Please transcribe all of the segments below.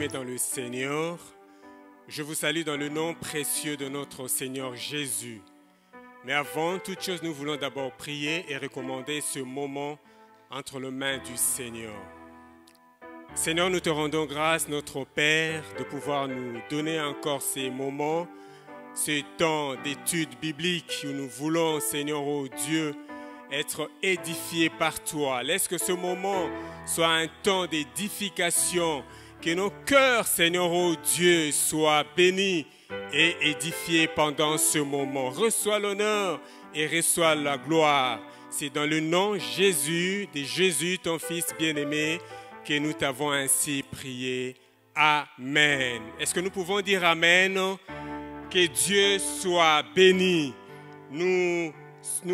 bien-aimés dans le Seigneur, je vous salue dans le nom précieux de notre Seigneur Jésus. Mais avant toute chose, nous voulons d'abord prier et recommander ce moment entre les mains du Seigneur. Seigneur, nous te rendons grâce, notre Père, de pouvoir nous donner encore ces moments, ce temps d'études bibliques où nous voulons, Seigneur, oh Dieu, être édifiés par toi. Laisse que ce moment soit un temps d'édification, que nos cœurs, Seigneur, oh Dieu, soient bénis et édifiés pendant ce moment. Reçois l'honneur et reçois la gloire. C'est dans le nom de Jésus, ton Fils bien-aimé, que nous t'avons ainsi prié. Amen. Est-ce que nous pouvons dire Amen? Que Dieu soit béni. Nous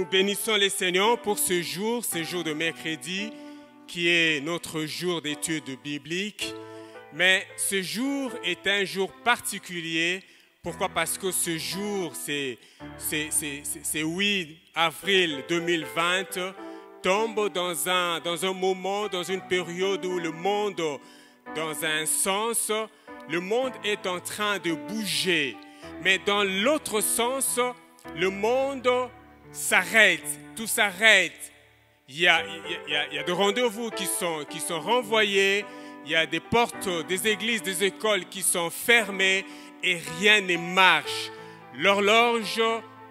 bénissons le Seigneur pour ce jour de mercredi, qui est notre jour d'études bibliques. Mais ce jour est un jour particulier. Pourquoi? Parce que ce jour, c'est 8 avril 2020, tombe dans un moment, dans une période où le monde, dans un sens, le monde est en train de bouger. Mais dans l'autre sens, le monde s'arrête, tout s'arrête. Il y a des rendez-vous qui sont renvoyés, il y a des portes, des églises, des écoles qui sont fermées et rien ne marche. L'horloge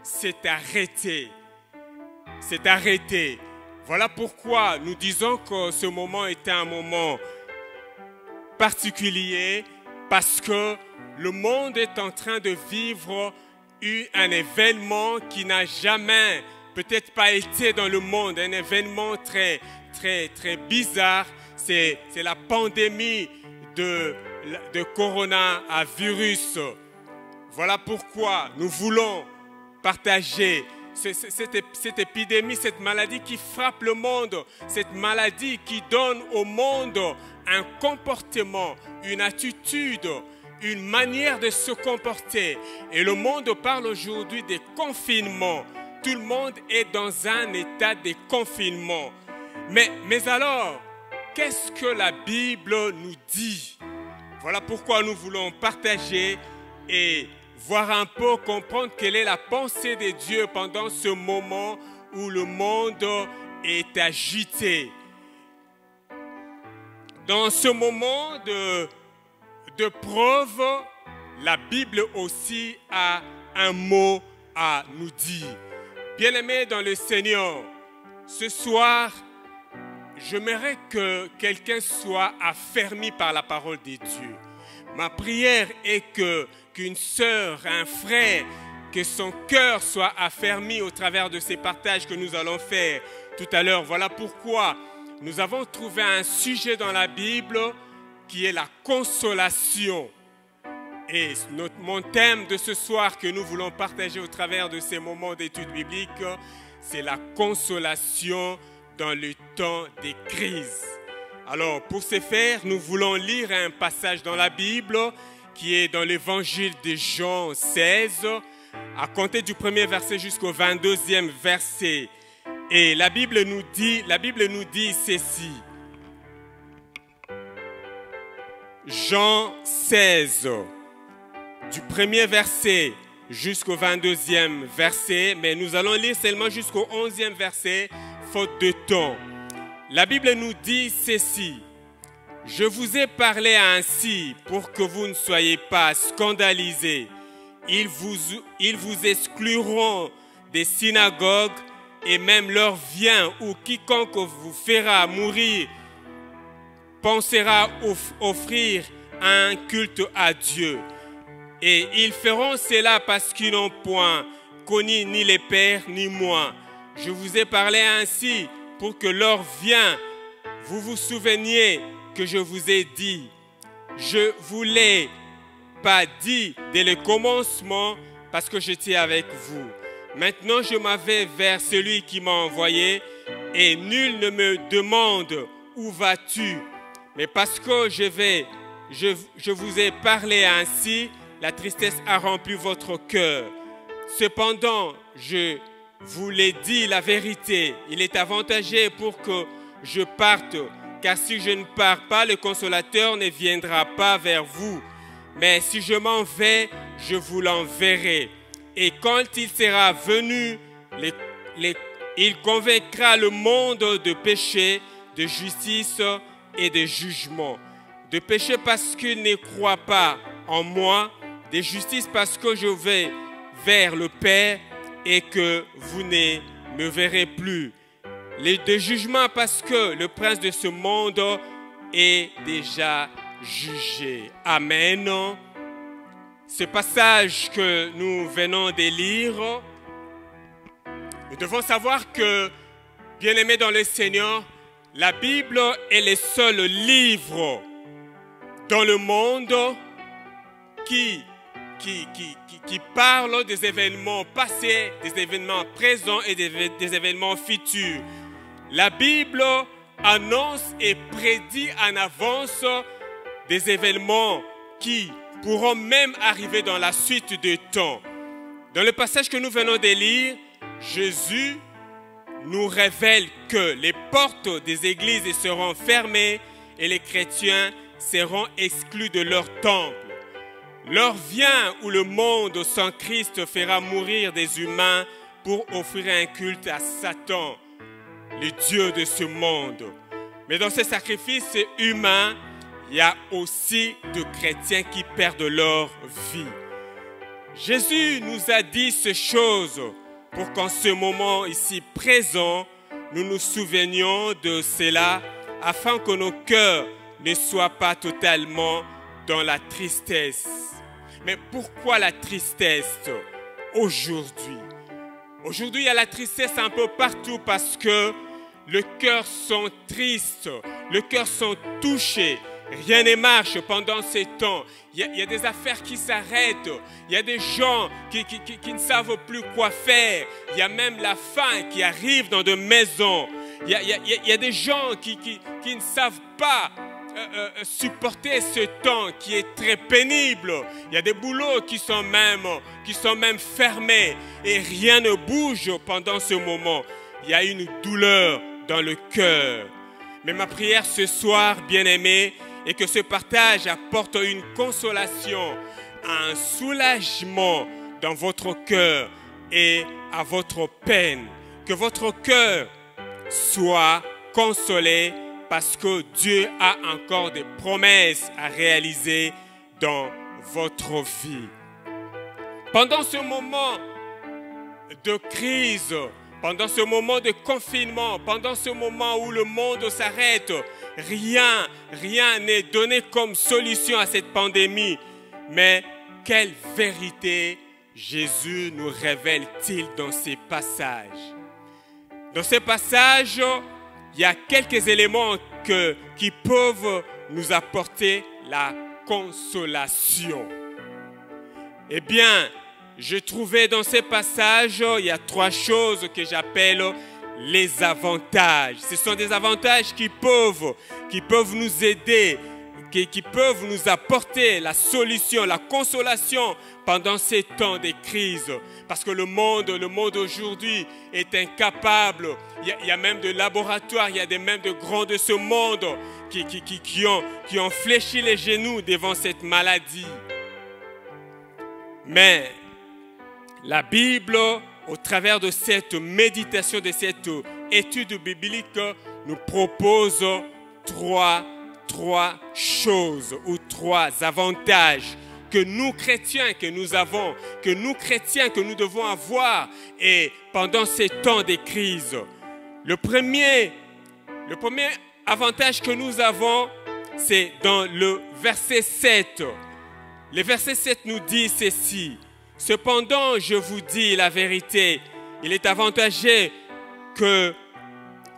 s'est arrêtée. C'est arrêté. Voilà pourquoi nous disons que ce moment est un moment particulier, parce que le monde est en train de vivre un événement qui n'a jamais, peut-être pas été dans le monde, un événement très, très, très bizarre. C'est la pandémie de coronavirus. Voilà pourquoi nous voulons partager cette épidémie, cette maladie qui frappe le monde, cette maladie qui donne au monde un comportement, une attitude, une manière de se comporter. Et le monde parle aujourd'hui des confinements. Tout le monde est dans un état de confinement. Mais alors, qu'est-ce que la Bible nous dit? Voilà pourquoi nous voulons partager et voir un peu, comprendre quelle est la pensée de Dieu pendant ce moment où le monde est agité. Dans ce moment de preuve, la Bible aussi a un mot à nous dire. Bien-aimés dans le Seigneur, ce soir, j'aimerais que quelqu'un soit affermi par la parole de Dieu. Ma prière est qu'une sœur, un frère, que son cœur soit affermi au travers de ces partages que nous allons faire tout à l'heure. Voilà pourquoi nous avons trouvé un sujet dans la Bible qui est la consolation. Et mon thème de ce soir que nous voulons partager au travers de ces moments d'études bibliques, c'est la consolation dans le temps des crises. Alors, pour ce faire, nous voulons lire un passage dans la Bible qui est dans l'évangile de Jean 16, à compter du premier verset jusqu'au 22e verset. Et la Bible nous dit ceci. Jean 16, du premier verset jusqu'au 22e verset, mais nous allons lire seulement jusqu'au 11e verset, faute de temps. La Bible nous dit ceci. Je vous ai parlé ainsi pour que vous ne soyez pas scandalisés. Ils vous excluront des synagogues et même l'heure vient où quiconque vous fera mourir pensera offrir un culte à Dieu. Et ils feront cela parce qu'ils n'ont point connu ni les pères ni moi. Je vous ai parlé ainsi pour que l'heure vienne, vous vous souveniez que je vous ai dit. Je ne vous l'ai pas dit dès le commencement parce que j'étais avec vous. Maintenant, je m'en vais vers celui qui m'a envoyé et nul ne me demande où vas-tu. Mais parce que je vous ai parlé ainsi, la tristesse a rempli votre cœur. Cependant, je vous l'ai dit la vérité. Il est avantageux pour que je parte car si je ne pars pas, le consolateur ne viendra pas vers vous. Mais si je m'en vais, je vous l'enverrai. Et quand il sera venu, il convaincra le monde de péché, de justice et de jugement. De péché parce qu'il ne croit pas en moi, de justice parce que je vais vers le Père et que vous ne me verrez plus. De jugement parce que le prince de ce monde est déjà jugé. Amen. Ce passage que nous venons de lire, nous devons savoir que, bien-aimés dans le Seigneur, la Bible est le seul livre dans le monde qui parle des événements passés, des événements présents et des événements futurs. La Bible annonce et prédit en avance des événements qui pourront même arriver dans la suite du temps. Dans le passage que nous venons de lire, Jésus nous révèle que les portes des églises seront fermées et les chrétiens seront exclus de leur temple. L'heure vient où le monde sans Christ fera mourir des humains pour offrir un culte à Satan, le Dieu de ce monde. Mais dans ces sacrifices humains, il y a aussi de chrétiens qui perdent leur vie. Jésus nous a dit ces choses pour qu'en ce moment ici présent, nous nous souvenions de cela afin que nos cœurs ne soient pas totalement dans la tristesse. Mais pourquoi la tristesse aujourd'hui? Aujourd'hui, il y a la tristesse un peu partout parce que le cœur sont tristes, le cœur sont touchés. Rien ne marche pendant ces temps. Il y a des affaires qui s'arrêtent. Il y a des gens qui ne savent plus quoi faire. Il y a même la faim qui arrive dans des maisons. Il y a des gens qui ne savent pas supporter ce temps qui est très pénible. Il y a des boulots qui sont même fermés et rien ne bouge pendant ce moment. Il y a une douleur dans le cœur. Mais ma prière ce soir, bien-aimés, est que ce partage apporte une consolation, un soulagement dans votre cœur et à votre peine. Que votre cœur soit consolé parce que Dieu a encore des promesses à réaliser dans votre vie. Pendant ce moment de crise, pendant ce moment de confinement, pendant ce moment où le monde s'arrête, rien n'est donné comme solution à cette pandémie. Mais quelle vérité Jésus nous révèle-t-il dans ces passages? Dans ces passages, il y a quelques éléments qui peuvent nous apporter la consolation. Eh bien, je trouvais dans ces passages, il y a 3 choses que j'appelle les avantages. Ce sont des avantages qui peuvent nous aider, qui peuvent nous apporter la solution, la consolation pendant ces temps de crise. Parce que le monde aujourd'hui est incapable. Il y a même des laboratoires, il y a même de grands de ce monde qui ont fléchi les genoux devant cette maladie. Mais la Bible, au travers de cette méditation, de cette étude biblique, nous propose trois choses ou 3 avantages que nous chrétiens que nous avons, que nous devons avoir et pendant ces temps de crise. Le premier avantage que nous avons, c'est dans le verset 7. Le verset 7 nous dit ceci. Cependant, je vous dis la vérité, il est avantageux que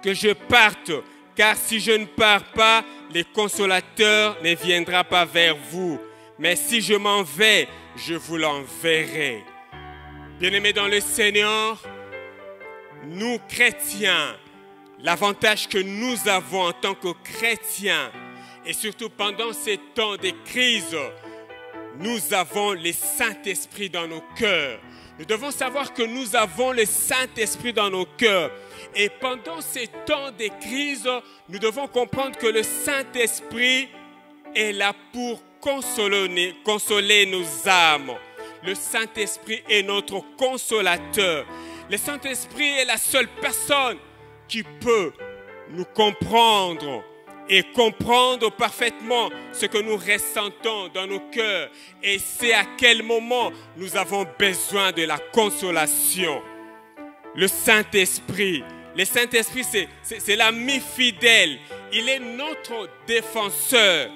je parte, car si je ne pars pas, le consolateur ne viendra pas vers vous. Mais si je m'en vais, je vous l'enverrai. Bien-aimés dans le Seigneur, nous chrétiens, l'avantage que nous avons en tant que chrétiens, et surtout pendant ces temps de crise, nous avons le Saint-Esprit dans nos cœurs. Nous devons savoir que nous avons le Saint-Esprit dans nos cœurs. Et pendant ces temps de crise, nous devons comprendre que le Saint-Esprit est là pour consoler nos âmes. Le Saint-Esprit est notre consolateur. Le Saint-Esprit est la seule personne qui peut nous comprendre et comprendre parfaitement ce que nous ressentons dans nos cœurs. Et c'est à quel moment nous avons besoin de la consolation. Le Saint-Esprit, c'est l'ami fidèle. Il est notre défenseur.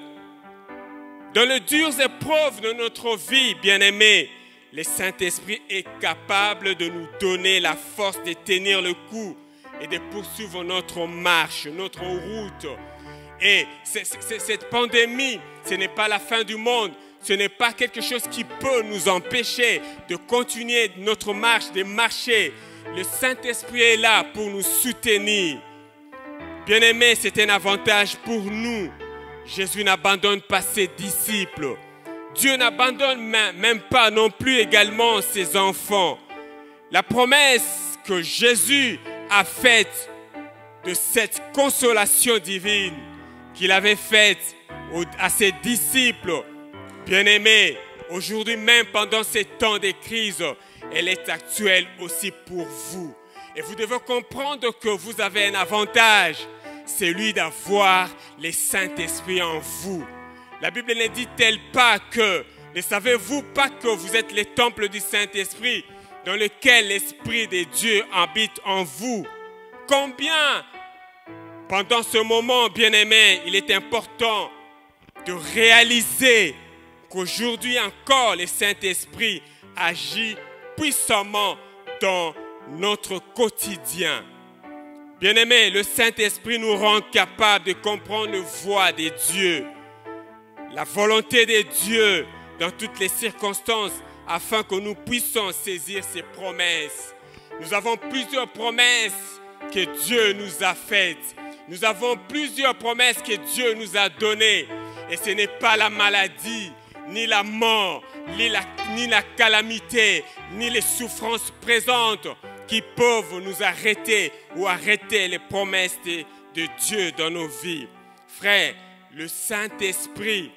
Dans les dures épreuves de notre vie, bien-aimés, le Saint-Esprit est capable de nous donner la force de tenir le coup et de poursuivre notre marche, notre route. Et cette pandémie, ce n'est pas la fin du monde. Ce n'est pas quelque chose qui peut nous empêcher de continuer notre marche, de marcher. Le Saint-Esprit est là pour nous soutenir. Bien-aimés, c'est un avantage pour nous. Jésus n'abandonne pas ses disciples. Dieu n'abandonne même pas non plus également ses enfants. La promesse que Jésus a faite de cette consolation divine qu'il avait faite à ses disciples, bien-aimés, aujourd'hui même pendant ces temps de crise, elle est actuelle aussi pour vous. Et vous devez comprendre que vous avez un avantage, celui d'avoir le Saint-Esprit en vous. La Bible ne dit-elle pas que, ne savez-vous pas que vous êtes le temple du Saint-Esprit dans lequel l'Esprit de Dieu habite en vous? Combien, pendant ce moment, bien-aimé, il est important de réaliser qu'aujourd'hui encore, le Saint-Esprit agit puissamment dans notre quotidien. Bien-aimé, le Saint-Esprit nous rend capables de comprendre la voix de Dieu, la volonté de Dieu dans toutes les circonstances, afin que nous puissions saisir ses promesses. Nous avons plusieurs promesses que Dieu nous a faites. Nous avons plusieurs promesses que Dieu nous a données. Et ce n'est pas la maladie, ni la mort, ni la calamité, ni les souffrances présentes qui peuvent nous arrêter ou arrêter les promesses de Dieu dans nos vies. Frères, le Saint-Esprit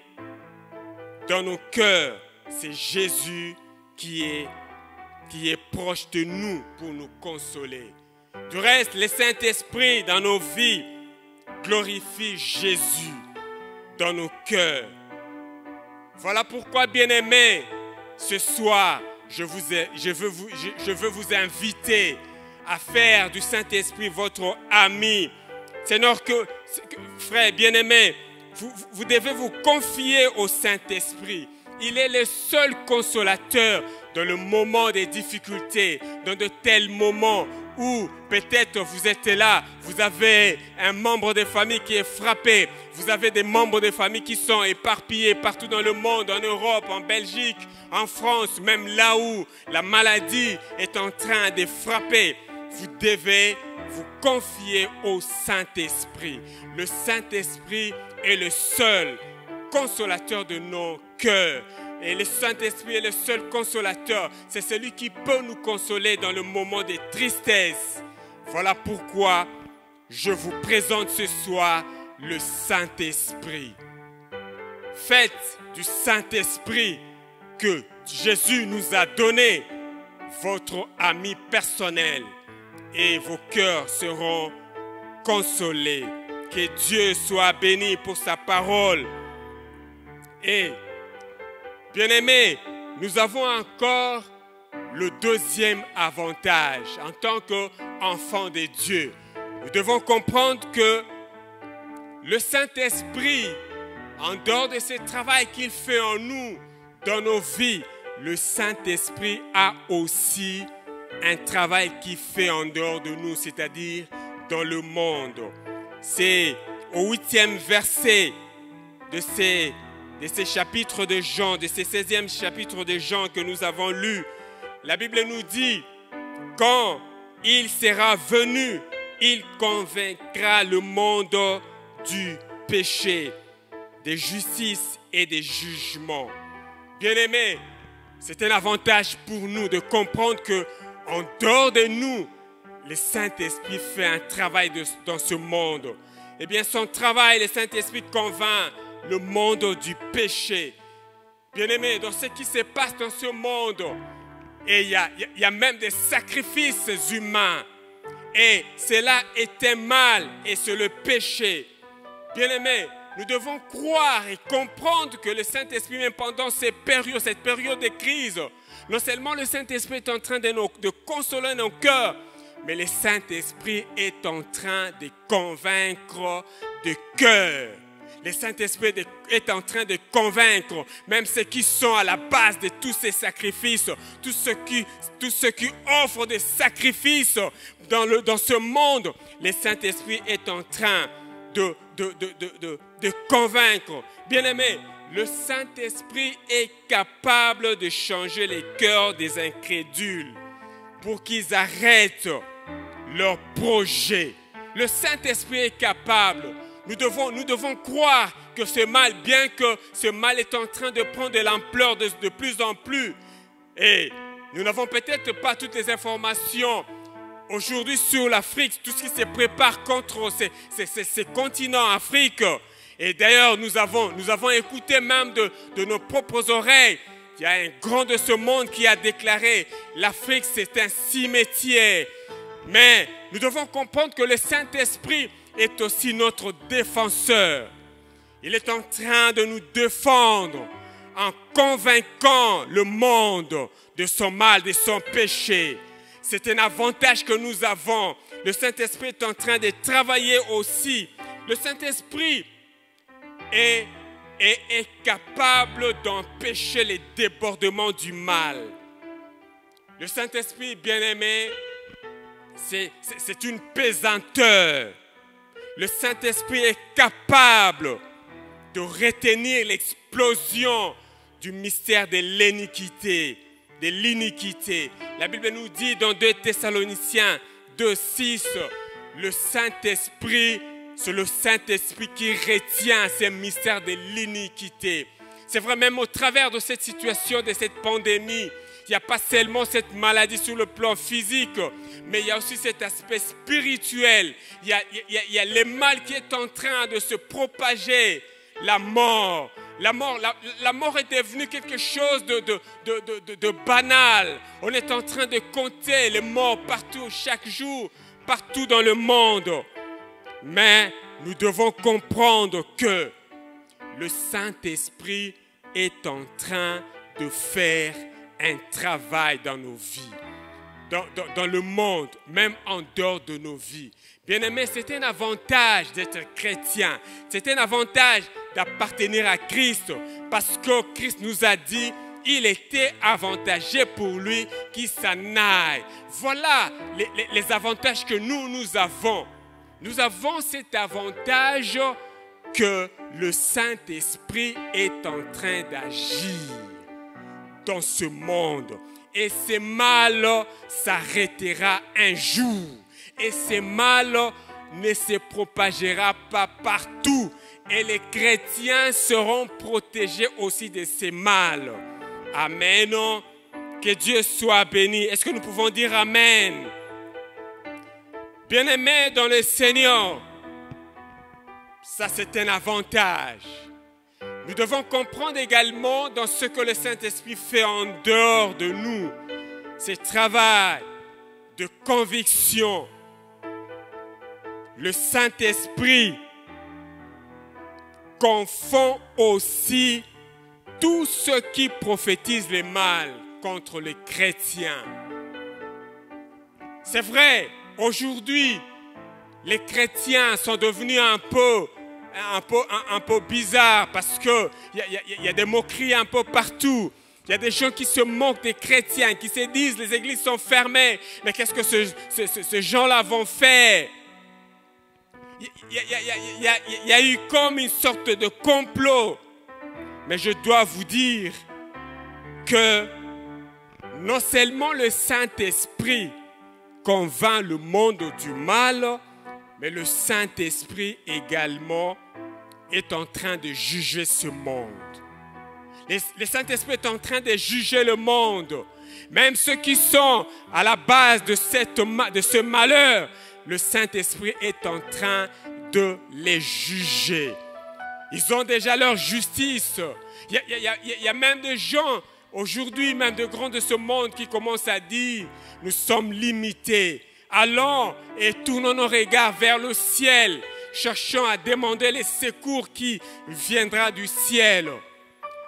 dans nos cœurs, c'est Jésus qui est proche de nous pour nous consoler. Du reste, le Saint-Esprit dans nos vies glorifie Jésus dans nos cœurs. Voilà pourquoi, bien-aimés, ce soir, je veux vous inviter à faire du Saint-Esprit votre ami. Seigneur, frère bien-aimé, vous devez vous confier au Saint-Esprit. Il est le seul consolateur dans le moment des difficultés, dans de tels moments où peut-être vous êtes là, vous avez un membre de famille qui est frappé, vous avez des membres de famille qui sont éparpillés partout dans le monde, en Europe, en Belgique, en France, même là où la maladie est en train de frapper. Vous devez vous confier au Saint-Esprit. Le Saint-Esprit est le seul consolateur de nos cœurs. Et le Saint-Esprit est le seul consolateur. C'est celui qui peut nous consoler dans le moment de tristesse. Voilà pourquoi je vous présente ce soir le Saint-Esprit. Faites du Saint-Esprit que Jésus nous a donné votre ami personnel et vos cœurs seront consolés. Que Dieu soit béni pour sa parole. Et bien-aimés, nous avons encore le deuxième avantage en tant qu'enfants de Dieu. Nous devons comprendre que le Saint-Esprit, en dehors de ce travail qu'il fait en nous, dans nos vies, le Saint-Esprit a aussi un travail qu'il fait en dehors de nous, c'est-à-dire dans le monde. C'est au 8e verset de ces chapitres de Jean, de ces 16e chapitres de Jean que nous avons lus. La Bible nous dit, quand il sera venu, il convaincra le monde du péché, de justice et de jugement. Bien-aimés, C'est un avantage pour nous de comprendre qu'en dehors de nous, le Saint-Esprit fait un travail dans ce monde. Eh bien, son travail, le Saint-Esprit convainc le monde du péché. Bien-aimés, dans ce qui se passe dans ce monde, et il y a même des sacrifices humains. Et cela est un mal et c'est le péché. Bien-aimés, nous devons croire et comprendre que le Saint-Esprit, même pendant cette période de crise, non seulement le Saint-Esprit est en train de consoler nos cœurs, mais le Saint-Esprit est en train de convaincre de cœur. Le Saint-Esprit est en train de convaincre même ceux qui sont à la base de tous ces sacrifices, tous ceux qui offrent des sacrifices dans ce monde. Le Saint-Esprit est en train de convaincre. Bien-aimés, le Saint-Esprit est capable de changer les cœurs des incrédules pour qu'ils arrêtent leur projet. Le Saint-Esprit est capable. Nous devons croire que ce mal, bien que ce mal est en train de prendre de l'ampleur de plus en plus, et nous n'avons peut-être pas toutes les informations aujourd'hui sur l'Afrique, tout ce qui se prépare contre ces continents Afrique. Et d'ailleurs, nous avons écouté même de nos propres oreilles. Il y a un grand de ce monde qui a déclaré l'Afrique c'est un cimetière. Mais nous devons comprendre que le Saint-Esprit est aussi notre défenseur. Il est en train de nous défendre en convainquant le monde de son mal, de son péché. C'est un avantage que nous avons. Le Saint-Esprit est en train de travailler aussi. Le Saint-Esprit est capable d'empêcher les débordements du mal. Le Saint-Esprit, bien-aimé, c'est une pesanteur. Le Saint-Esprit est capable de retenir l'explosion du mystère de l'iniquité. La Bible nous dit dans 2 Thessaloniciens 2:6, le Saint-Esprit, c'est le Saint-Esprit qui retient ces mystères de l'iniquité. C'est vrai, même au travers de cette situation, de cette pandémie, il n'y a pas seulement cette maladie sur le plan physique, mais il y a aussi cet aspect spirituel. Il y a le mal qui est en train de se propager. La mort. La mort est devenue quelque chose de banal. On est en train de compter les morts partout, chaque jour, partout dans le monde. Mais nous devons comprendre que le Saint-Esprit est en train de faire un travail dans nos vies, dans le monde, même en dehors de nos vies. Bien-aimés, c'est un avantage d'être chrétien. C'est un avantage d'appartenir à Christ. Parce que Christ nous a dit, il était avantageux pour lui qui s'en aille. Voilà les avantages que nous avons. Nous avons cet avantage que le Saint-Esprit est en train d'agir dans ce monde. Et ce mal s'arrêtera un jour. Et ce mal ne se propagera pas partout. Et les chrétiens seront protégés aussi de ce mal. Amen. Que Dieu soit béni. Est-ce que nous pouvons dire Amen? Bien-aimés dans le Seigneur, ça c'est un avantage. Nous devons comprendre également dans ce que le Saint-Esprit fait en dehors de nous. Ce travail de conviction. Le Saint-Esprit confond aussi tous ceux qui prophétisent le mal contre les chrétiens. C'est vrai, aujourd'hui, les chrétiens sont devenus un peu bizarres parce qu'il y a des moqueries un peu partout. Il y a des gens qui se moquent des chrétiens, qui se disent les églises sont fermées. Mais qu'est-ce que ces gens-là vont faire? Il y a eu comme une sorte de complot. Mais je dois vous dire que non seulement le Saint-Esprit convainc le monde du mal, mais le Saint-Esprit également est en train de juger ce monde. Le Saint-Esprit est en train de juger le monde. Même ceux qui sont à la base de ce malheur, le Saint-Esprit est en train de les juger. Ils ont déjà leur justice. Il y a même des gens, aujourd'hui, même de grands de ce monde qui commencent à dire, nous sommes limités. Allons et tournons nos regards vers le ciel, cherchant à demander les secours qui viendra du ciel.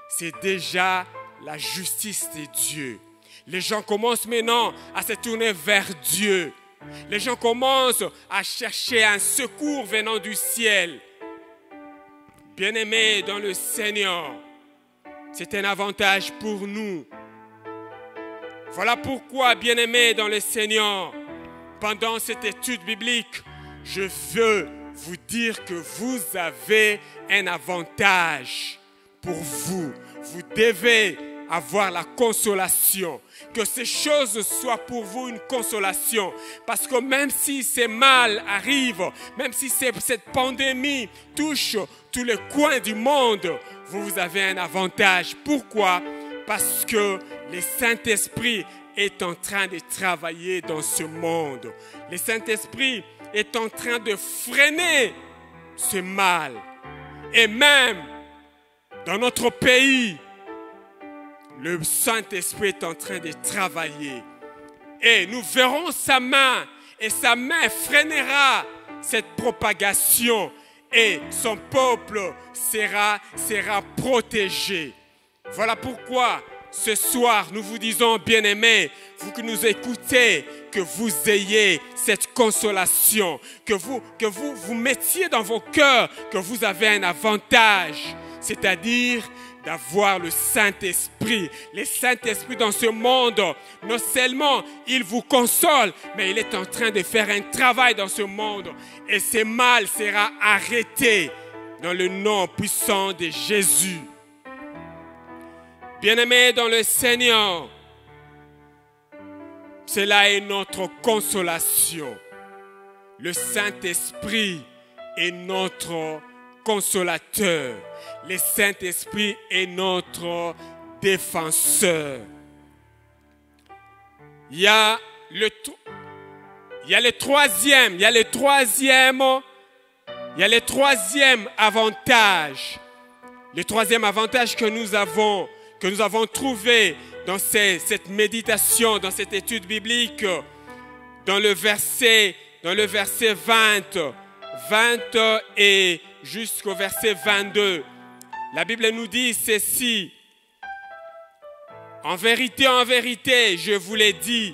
C'est déjà la justice de Dieu. Les gens commencent maintenant à se tourner vers Dieu. Les gens commencent à chercher un secours venant du ciel. Bien-aimés dans le Seigneur, c'est un avantage pour nous. Voilà pourquoi, bien-aimés dans le Seigneur, pendant cette étude biblique, je veux vous dire que vous avez un avantage pour vous. Vous devez avoir la consolation. Que ces choses soient pour vous une consolation. Parce que même si ces mal arrivent, même si cette pandémie touche tous les coins du monde, vous avez un avantage. Pourquoi? Parce que le Saint-Esprit est en train de travailler dans ce monde. Le Saint-Esprit est en train de freiner ce mal. Et même dans notre pays, le Saint-Esprit est en train de travailler. Et nous verrons sa main. Et sa main freinera cette propagation. Et son peuple sera protégé. Voilà pourquoi ce soir nous vous disons, bien-aimés, vous que nous écoutez, que vous ayez cette consolation. Que vous mettiez dans vos cœurs que vous avez un avantage. C'est-à-dire d'avoir le Saint-Esprit. Le Saint-Esprit dans ce monde, non seulement il vous console, mais il est en train de faire un travail dans ce monde. Et ce mal sera arrêté dans le nom puissant de Jésus. Bien-aimés dans le Seigneur, cela est notre consolation. Le Saint-Esprit est notre consolateur. Le Saint-Esprit est notre défenseur. Il y a le troisième avantage. Le troisième avantage que nous avons trouvé dans cette méditation, dans cette étude biblique, dans le verset 20 et jusqu'au verset 22. La Bible nous dit ceci. En vérité, je vous l'ai dit,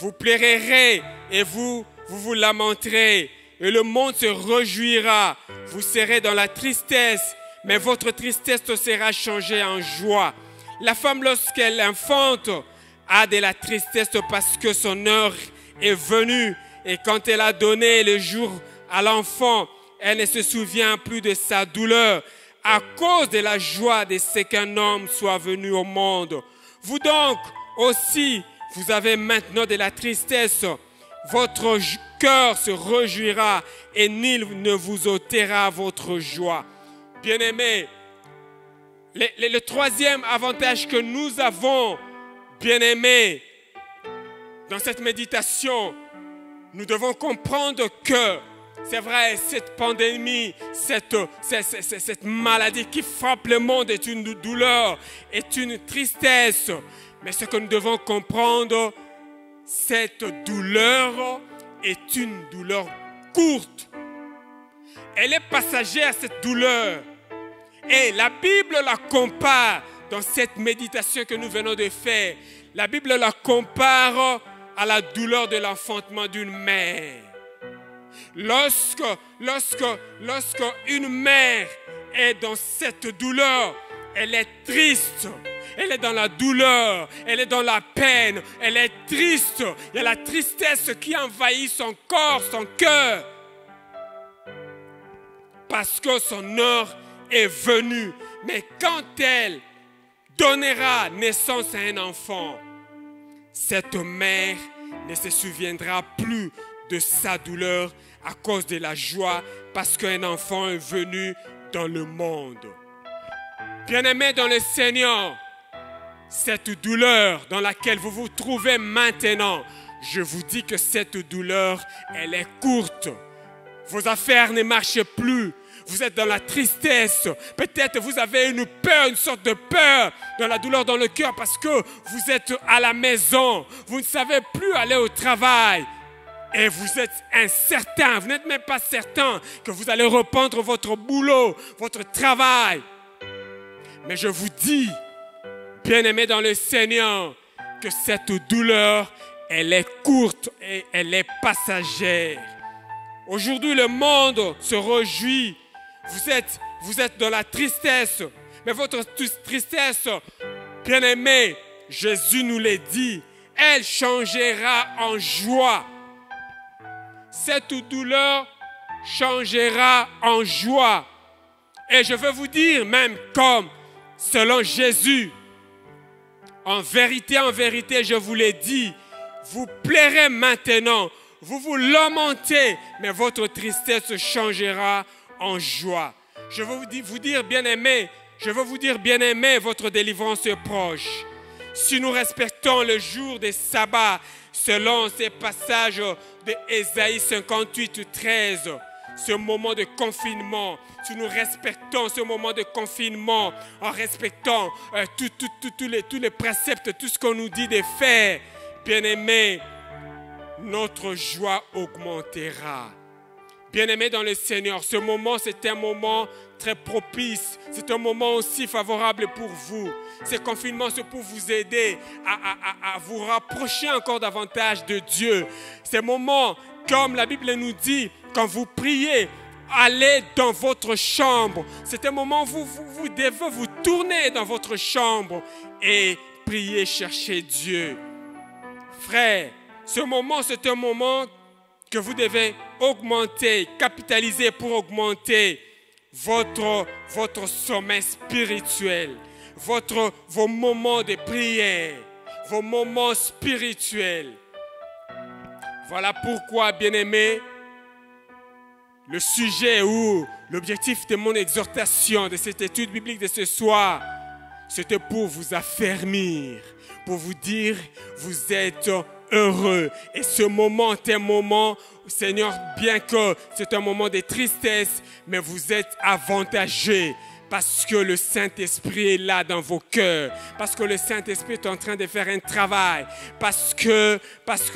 vous pleurerez et vous lamenterez, et le monde se réjouira. Vous serez dans la tristesse, mais votre tristesse sera changée en joie. La femme, lorsqu'elle enfante, a de la tristesse parce que son heure est venue, et quand elle a donné le jour à l'enfant, elle ne se souvient plus de sa douleur à cause de la joie de ce qu'un homme soit venu au monde. Vous donc aussi, vous avez maintenant de la tristesse. Votre cœur se réjouira et nul ne vous ôtera votre joie. Bien-aimés, le troisième avantage que nous avons, bien-aimés, dans cette méditation, nous devons comprendre que c'est vrai, cette pandémie, cette maladie qui frappe le monde est une douleur, est une tristesse. Mais ce que nous devons comprendre, cette douleur est une douleur courte. Elle est passagère, cette douleur. Et la Bible la compare dans cette méditation que nous venons de faire. La Bible la compare à la douleur de l'enfantement d'une mère. Lorsque une mère est dans cette douleur, elle est triste, elle est dans la douleur, elle est dans la peine, elle est triste. Il y a la tristesse qui envahit son corps, son cœur. Parce que son heure est venue. Mais quand elle donnera naissance à un enfant, cette mère ne se souviendra plus de sa douleur à cause de la joie, parce qu'un enfant est venu dans le monde. Bien-aimés dans le Seigneur, cette douleur dans laquelle vous vous trouvez maintenant, je vous dis que cette douleur, elle est courte. Vos affaires ne marchent plus. Vous êtes dans la tristesse. Peut-être vous avez une peur, une sorte de peur dans la douleur dans le cœur parce que vous êtes à la maison. Vous ne savez plus aller au travail. Et vous êtes incertain. Vous n'êtes même pas certain que vous allez reprendre votre boulot, votre travail. Mais je vous dis, bien-aimés dans le Seigneur, que cette douleur, elle est courte et elle est passagère. Aujourd'hui, le monde se réjouit. Vous êtes dans la tristesse. Mais votre tristesse, bien-aimés, Jésus nous l'a dit, elle changera en joie. Cette douleur changera en joie. Et je veux vous dire, même comme selon Jésus, en vérité, je vous l'ai dit, vous plairez maintenant, vous vous lamentez, mais votre tristesse changera en joie. Je veux vous dire, bien-aimés, votre délivrance est proche. Si nous respectons le jour des sabbats, selon ces passages de Ésaïe 58, 13, ce moment de confinement, si nous respectons ce moment de confinement, en respectant tous les préceptes, tout ce qu'on nous dit de faire, bien-aimés, notre joie augmentera. Bien-aimés dans le Seigneur, ce moment, c'est un moment très propice. C'est un moment aussi favorable pour vous. Ce confinement, c'est pour vous aider à vous rapprocher encore davantage de Dieu. Ces moments, comme la Bible nous dit, quand vous priez, allez dans votre chambre. C'est un moment où vous devez vous tourner dans votre chambre et prier, chercher Dieu. Frère, ce moment, c'est un moment que vous devez augmenter, capitaliser pour augmenter votre sommeil spirituel, vos moments de prière, vos moments spirituels. Voilà pourquoi, bien-aimés, le sujet ou l'objectif de mon exhortation, de cette étude biblique de ce soir, c'était pour vous affermir, pour vous dire, vous êtes heureux. Et ce moment est un moment, Seigneur, bien que c'est un moment de tristesse, mais vous êtes avantagés parce que le Saint-Esprit est là dans vos cœurs, parce que le Saint-Esprit est en train de faire un travail, parce que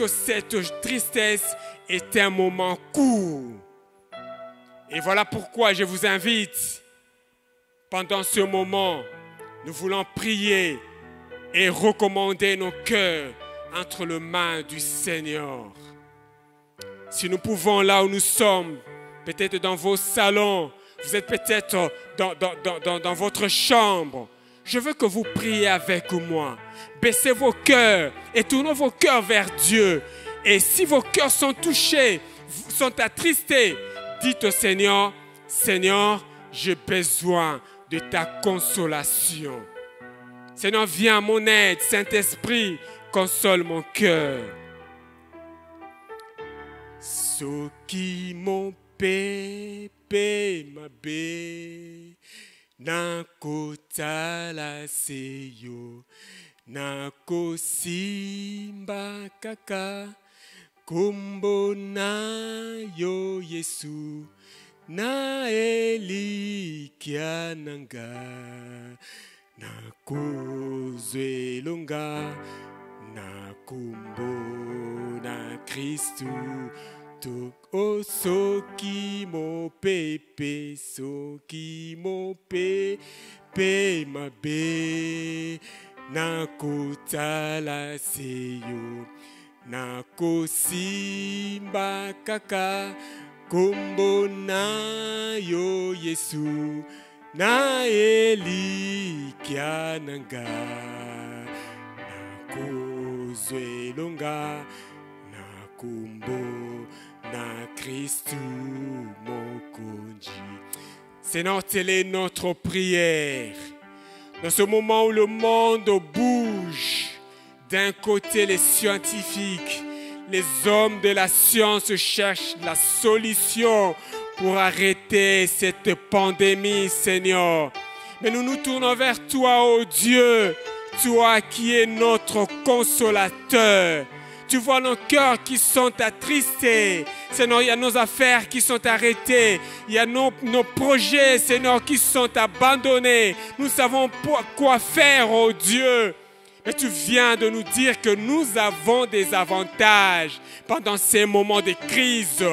cette tristesse est un moment court. Et voilà pourquoi je vous invite, pendant ce moment, nous voulons prier et recommander nos cœurs entre les mains du Seigneur. Si nous pouvons, là où nous sommes, peut-être dans vos salons, vous êtes peut-être dans votre chambre, je veux que vous priez avec moi. Baissez vos cœurs et tournez vos cœurs vers Dieu. Et si vos cœurs sont touchés, sont attristés, dites au Seigneur, Seigneur, j'ai besoin de ta consolation. Seigneur, viens à mon aide, Saint-Esprit, console mon cœur. Soki mon pepe mabe, nako tala seyo, nako simba kaka, kombo na yo Yesu, na elikia nanga, nako zwelonga, na kombo na Kristu. O soki mo pepe mabe, nako tala seyo, nako simba kaka, kombo na yo Yesu, na elikia nanga, nako zwelonga, na kombo na Christu mokonji. Seigneur, telle est notre prière. Dans ce moment où le monde bouge, d'un côté les scientifiques, les hommes de la science cherchent la solution pour arrêter cette pandémie, Seigneur. Mais nous nous tournons vers toi, ô Dieu, toi qui es notre consolateur. Tu vois nos cœurs qui sont attristés. Seigneur, il y a nos affaires qui sont arrêtées. Il y a nos projets, Seigneur, qui sont abandonnés. Nous savons quoi faire, oh Dieu. Mais tu viens de nous dire que nous avons des avantages pendant ces moments de crise.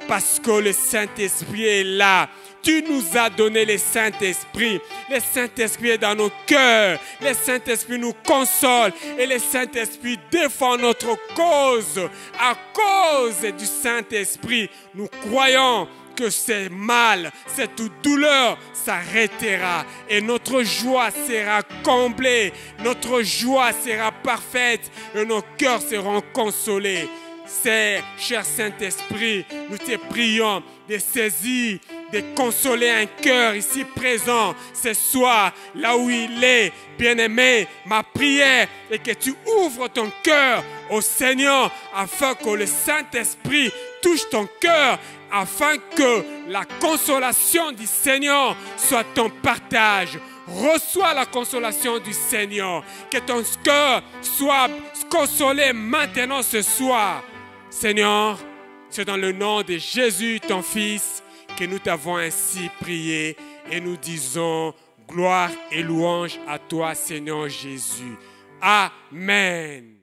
Parce que le Saint-Esprit est là. Tu nous as donné le Saint-Esprit. Le Saint-Esprit est dans nos cœurs. Le Saint-Esprit nous console. Et le Saint-Esprit défend notre cause. À cause du Saint-Esprit, nous croyons que ce mal, cette douleur s'arrêtera. Et notre joie sera comblée. Notre joie sera parfaite. Et nos cœurs seront consolés. C'est, cher Saint-Esprit, nous te prions de saisir, de consoler un cœur ici présent ce soir, là où il est. Bien-aimé, ma prière est que tu ouvres ton cœur au Seigneur afin que le Saint-Esprit touche ton cœur, afin que la consolation du Seigneur soit ton partage. Reçois la consolation du Seigneur. Que ton cœur soit consolé maintenant ce soir. Seigneur, c'est dans le nom de Jésus, ton Fils, que nous t'avons ainsi prié et nous disons gloire et louange à toi, Seigneur Jésus. Amen.